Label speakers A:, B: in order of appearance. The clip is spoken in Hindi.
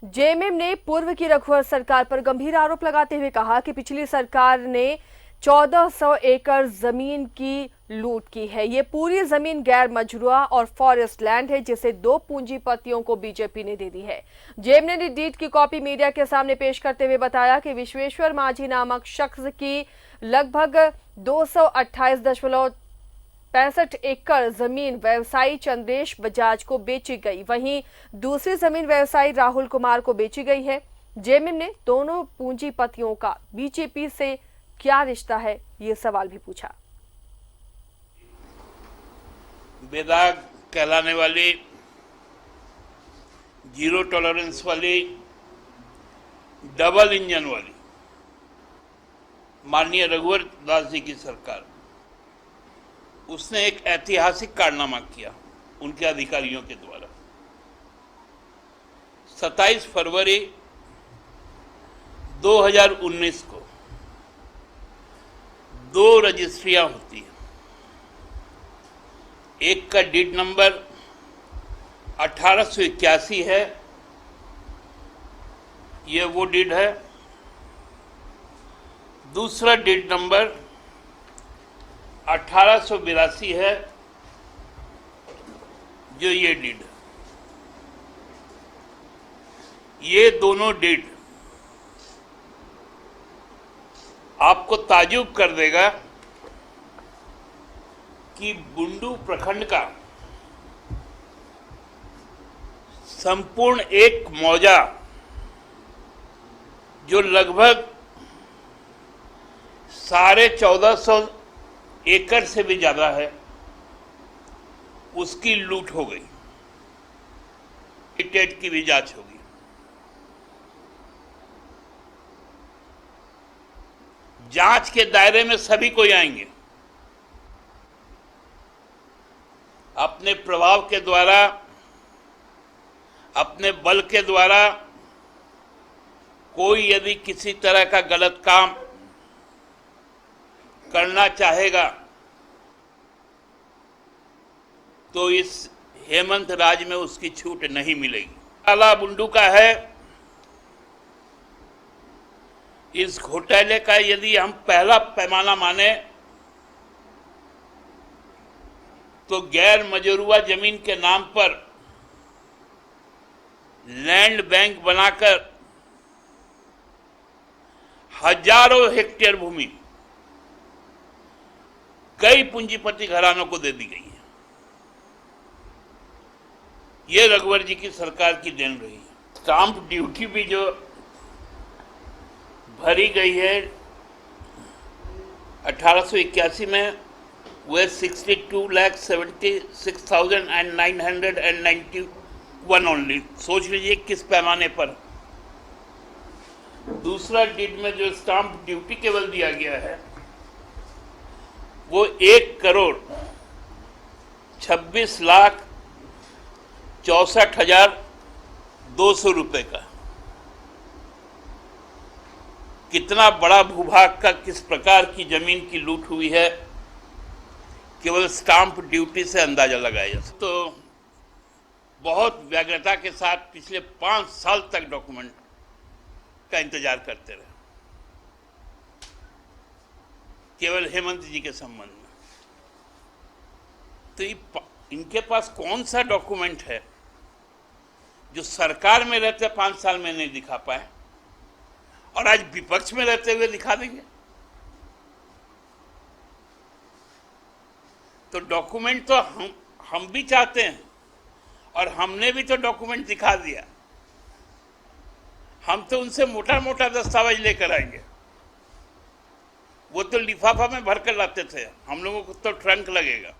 A: जेएमएम ने पूर्व की रघुवर सरकार पर गंभीर आरोप लगाते हुए कहा कि पिछली सरकार ने 1400 एकड़ जमीन की लूट की है। ये पूरी जमीन गैर मजरूआ और फॉरेस्ट लैंड है, जिसे 2 पूंजीपतियों को बीजेपी ने दे दी है। जेएमएम ने डीड की कॉपी मीडिया के सामने पेश करते हुए बताया कि विश्वेश्वर माझी नामक शख्स की लगभग 228.65 एकड़ जमीन व्यवसायी चंद्रेश बजाज को बेची गई। वहीं दूसरी जमीन व्यवसायी राहुल कुमार को बेची गई है। जेएमएम ने दोनों पूंजीपतियों का बीजेपी से क्या रिश्ता है, ये सवाल भी पूछा।
B: बेदाग कहलाने वाली, जीरो टॉलरेंस वाली, डबल इंजन वाली माननीय रघुवर दास जी की सरकार, उसने एक ऐतिहासिक कारनामा किया उनके अधिकारियों के द्वारा। 27 फरवरी 2019 को 2 रजिस्ट्रियां होती हैं। एक का डीड नंबर 1881 है, ये वो डीड है। दूसरा डीड नंबर 1882 है, जो ये डीड है। ये दोनों डीड आपको ताज्जुब कर देगा कि बुंडू प्रखंड का संपूर्ण एक मौजा, जो लगभग 1450 एकड़ से भी ज्यादा है, उसकी लूट हो गई। टेट की भी जांच होगी। जांच के दायरे में सभी कोई आएंगे। अपने प्रभाव के द्वारा, अपने बल के द्वारा कोई यदि किसी तरह का गलत काम करना चाहेगा तो इस हेमंत राज में उसकी छूट नहीं मिलेगी। काला बुंडू का है। इस घोटाले का यदि हम पहला पैमाना माने तो गैर मजरूआ जमीन के नाम पर लैंड बैंक बनाकर हजारों हेक्टेयर भूमि कई पूंजीपति घरानों को दे दी गई है। ये रघुवर जी की सरकार की देन रही है। स्टाम्प ड्यूटी भी जो भरी गई है 1881 में, वह 62,76,991 ओनली। सोच लीजिए किस पैमाने पर। दूसरा डीड में जो स्टाम्प ड्यूटी केवल दिया गया है वो 1,26,64,200 रुपए का। कितना बड़ा भूभाग का किस प्रकार की जमीन की लूट हुई है, केवल स्टाम्प ड्यूटी से अंदाजा लगाया जा सकता। तो बहुत व्यग्रता के साथ पिछले 5 साल तक डॉक्यूमेंट का इंतजार करते रहे, केवल हेमंत जी के संबंध में। तो इनके पास कौन सा डॉक्यूमेंट है जो सरकार में रहते 5 साल में नहीं दिखा पाए और आज विपक्ष में रहते हुए दिखा देंगे? तो डॉक्यूमेंट तो हम भी चाहते हैं और हमने भी तो डॉक्यूमेंट दिखा दिया। हम तो उनसे मोटा मोटा दस्तावेज लेकर आएंगे। वो तो लिफाफा में भर कर लाते थे, हम लोगों को तो ट्रंक लगेगा।